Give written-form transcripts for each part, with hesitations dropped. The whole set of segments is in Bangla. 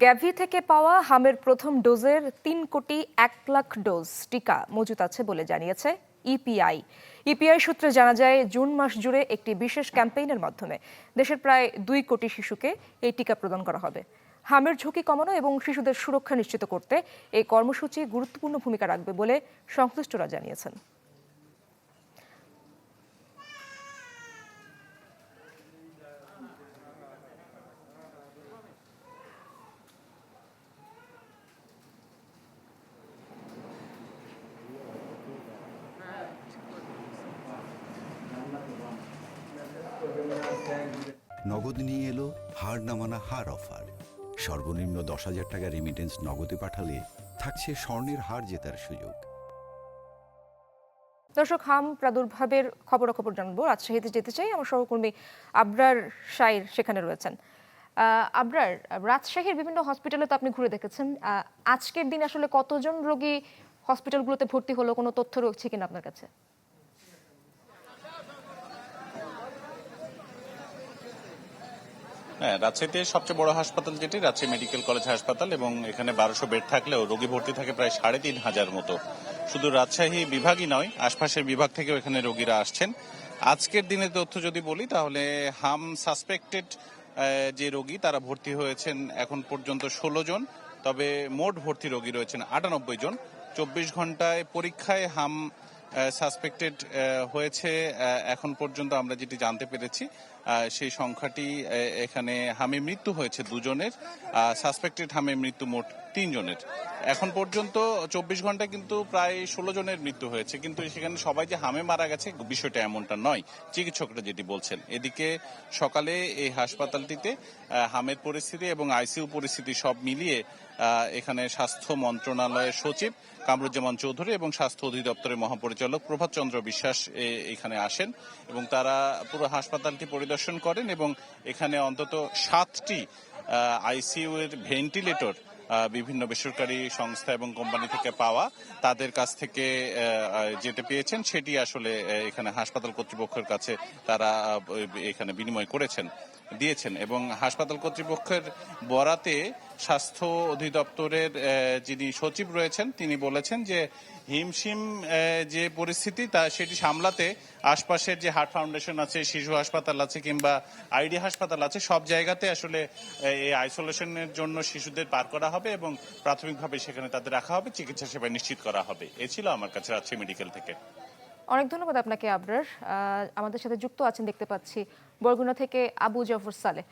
গ্যাভি থেকে পাওয়া হামের প্রথম ডোজের 3,01,00,000 ডোজ টিকা মজুত আছে বলে জানিয়েছে ইপিআই। ইপিআই সূত্রে জানা যায়, জুন মাস জুড়ে একটি বিশেষ ক্যাম্পেইনের মাধ্যমে দেশের প্রায় 2 কোটি শিশুকে এই টিকা প্রদান করা হবে। হামের ঝুঁকি কমানো এবং শিশুদের সুরক্ষা নিশ্চিত করতে এই কর্মসূচি গুরুত্বপূর্ণ ভূমিকা রাখবে বলে সংশ্লিষ্টরা জানিয়েছেন। নগদ নিয়ে এলো হার না মানা হার অফার। সর্বনিম্ন 10,000 টাকা রেমিটেন্স নগদে পাঠালে থাকছে স্বর্ণের হার জেতার সুযোগ। দর্শক, হাম প্রাদুর্ভাবের খবরাখবর জানবো। রাজশাহীতে যেতে চাই, আমার সহকর্মী আবরার শাইর সেখানে রয়েছেন। আবরার, রাজশাহীর বিভিন্ন হসপিটালে তো আপনি ঘুরে দেখেছেন। আজকের দিন আসলে কতজন রোগী হসপিটালগুলোতে ভর্তি হলো, কোনো তথ্য রয়েছে কিনা আপনার কাছে? হ্যাঁ, রাজশাহীতে সবচেয়ে বড় হাসপাতাল যেটি রাজশাহী মেডিকেল কলেজ হাসপাতাল, এবং এখানে 1200 বেড থাকলেও রোগী ভর্তি থাকে প্রায় 3,500 মতো। শুধু রাজশাহী বিভাগই নয়, আশপাশের বিভাগ থেকেও এখানে রোগীরা আসছেন। আজকের দিনের তথ্য যদি বলি, তাহলে হাম সাসপেক্টেড যে রোগী তারা ভর্তি হয়েছেন এখন পর্যন্ত 16 জন, তবে মোট ভর্তি রোগী রয়েছেন 98 জন। 24 ঘন্টায় পরীক্ষায় হাম সাসপেক্টেড হয়েছে এখন পর্যন্ত আমরা যেটি জানতে পেরেছি, সেই সংখ্যাটি এখানে হামে মৃত্যু হয়েছে 2 জনের, সাসপেক্টেড হামে মৃত্যু মোট 3 জনের। এখন পর্যন্ত 24 ঘন্টায় কিন্তু প্রায় 16 জনের মৃত্যু হয়েছে, কিন্তু সেখানে সবাই যে হামে মারা গেছে বিষয়টা এমনটা নয়, চিকিৎসকরা যেটি বলছেন। এদিকে সকালে এই হাসপাতালটিতে হামের পরিস্থিতি এবং আইসিইউ পরিস্থিতি সব মিলিয়ে এখানে স্বাস্থ্য মন্ত্রণালয়ের সচিব কামরুজ্জামান চৌধুরী এবং স্বাস্থ্য অধিদপ্তরের মহাপরিচালক প্রভাত চন্দ্র বিশ্বাস এখানে আসেন এবং তারা পুরো হাসপাতালটি পরিদর্শন করেন এবং এখানে অন্তত 7টি আইসিইউ এর ভেন্টিলেটর বিভিন্ন বেসরকারি সংস্থা এবং কোম্পানি থেকে পাওয়া, তাদের কাছ থেকে যেটা পেয়েছেন সেটি আসলে এখানে হাসপাতাল কর্তৃপক্ষের কাছে তারা এখানে বিনিময় দিয়েছেন। এবং হাসপাতাল কর্তৃপক্ষের বরাতে স্বাস্থ্য অধিদপ্তরের যিনি সচিব রয়েছেন তিনি বলেছেন যে হিমশিম যে পরিস্থিতি তা সেটি সামলাতে আশপাশের যে হার্ট ফাউন্ডেশন আছে, শিশু হাসপাতাল আছে কিংবা আইডি হাসপাতাল আছে, সব জায়গাতে আসলে এই আইসোলেশনের জন্য শিশুদের পার করা হবে এবং প্রাথমিকভাবে সেখানে তাদের রাখা হবে, চিকিৎসা সেবা নিশ্চিত করা হবে। এ ছিল আমার কাছে রাজশাহী মেডিকেল থেকে। অনেক ধন্যবাদ আপনাকে আবরার। আমাদের সাথে যুক্ত আছেন দেখতে পাচ্ছি বরগুনা থেকে আবু জাফর সালেহ।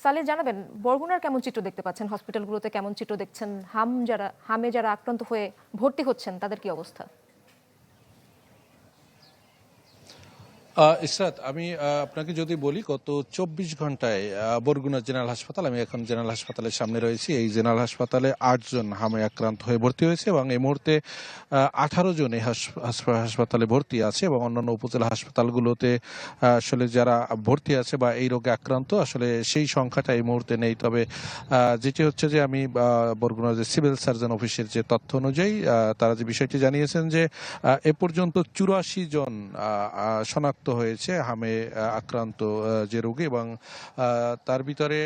সালেহ, জানাবেন বরগুনার কেমন চিত্র দেখতে পাচ্ছেন, হসপিটালগুলোতে কেমন চিত্র দেখছেন, হামে যারা আক্রান্ত হয়ে ভর্তি হচ্ছেন তাদের কি অবস্থা? ইসরাত, আমি আপনাকে যদি বলি, গত 24 ঘন্টায় বরগুনা জেনারেল হাসপাতাল, আমি এখন জেনারেল হাসপাতালের সামনে রয়েছি, এই জেনারেল হাসপাতালে 8 জন হামে আক্রান্ত হয়ে ভর্তি হয়েছে এবং এই মুহূর্তে 18 জন এই হাসপাতালে ভর্তি আছে এবং অন্যান্য উপজেলা হাসপাতালগুলোতে আসলে যারা ভর্তি আছে বা এই রোগে আক্রান্ত আসলে সেই সংখ্যাটা এই মুহূর্তে নেই। তবে যেটি হচ্ছে যে আমি বরগুনা যে সিভিল সার্জন অফিসের যে তথ্য অনুযায়ী তারা যে বিষয়টি জানিয়েছেন যে এ পর্যন্ত 84 জন শনাক্ত হয়েছে হামে আক্রান্ত যে রোগী, এবং তার ভিতরে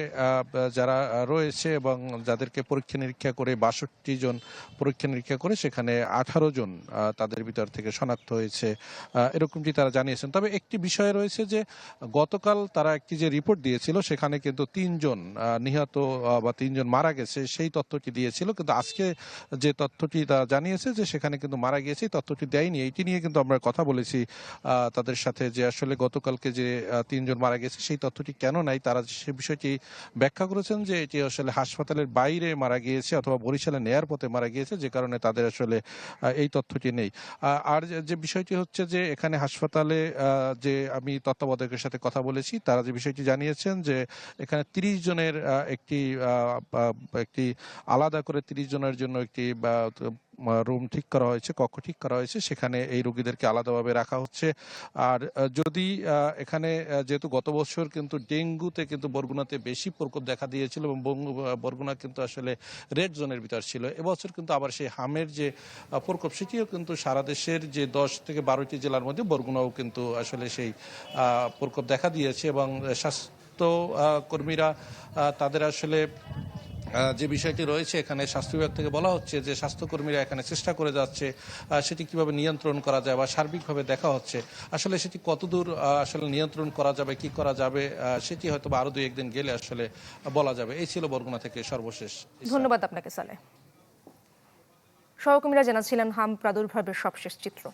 যারা রয়েছে এবং যাদেরকে পরীক্ষা নিরীক্ষা করে 62 জন পরীক্ষা নিরীক্ষা করে সেখানে 18 জন তাদের ভিতর থেকে শনাক্ত হয়েছে, এরকমটি তারা জানিয়েছেন। তবে একটি বিষয় রয়েছে যে গতকাল তারা একটি যে রিপোর্ট দিয়েছিল সেখানে কিন্তু 3 জন নিহত বা 3 জন মারা গেছে সেই তথ্যটি দিয়েছিল, কিন্তু আজকে যে তথ্যটি তারা জানিয়েছে যে সেখানে কিন্তু মারা গিয়েছে এই তথ্যটি দেয়নি। এইটি নিয়ে কিন্তু আমরা কথা বলেছি তাদের সাথে যে আসলে গতকালকে যে 3 জন মারা গেছে সেই তথ্যটি কেন নাই। তারা সে বিষয়টি ব্যাখ্যা করেছেন যে এটি আসলে হাসপাতালের বাইরে মারা গিয়েছে অথবা বরিশালে নেয়ার পথে মারা গিয়েছে, যে কারণে তাদের আসলে এই তথ্যটি নেই। আর যে বিষয়টি হচ্ছে যে এখানে হাসপাতালে যে আমি তত্ত্বাবধায়কের সাথে কথা বলেছি, তারা যে বিষয়টি জানিয়েছেন যে এখানে 30 জনের একটি আলাদা করে 30 জনের জন্য একটি রুম ঠিক করা হয়েছে, কক্ষ ঠিক করা হয়েছে, সেখানে এই রোগীদেরকে আলাদাভাবে রাখা হচ্ছে। আর যদি এখানে যেহেতু গত বছর কিন্তু ডেঙ্গুতে কিন্তু বরগুনাতে বেশি প্রকোপ দেখা দিয়েছিল এবং বরগুনা কিন্তু আসলে রেড জোনের ভিতর ছিল, এবছর কিন্তু আবার সেই হামের যে প্রকোপ সেটিও কিন্তু সারা দেশের যে 10 থেকে 12টি জেলার মধ্যে বরগুনাও কিন্তু আসলে সেই প্রকোপ দেখা দিয়েছে এবং স্বাস্থ্য কর্মীরা তাদের আসলে যে বিষয়টি রয়েছে এখানে স্বাস্থ্য বিভাগ থেকে বলা হচ্ছে যে স্বাস্থ্যকর্মীরা এখানে চেষ্টা করে যাচ্ছে সেটি কিভাবে নিয়ন্ত্রণ করা যায় বা সার্বিকভাবে দেখা হচ্ছে। আসলে সেটি কতদূর আসলে নিয়ন্ত্রণ করা যাবে, কি করা যাবে, সেটি হয়তো আরো 2-1 দিন গেলে আসলে বলা যাবে। এই ছিল বরগুনা থেকে সর্বশেষ। ধন্যবাদ আপনাকে সালেহ। সহকর্মীরা জানাচ্ছিলেন হাম প্রাদুর্ভাবের সবশেষ চিত্র।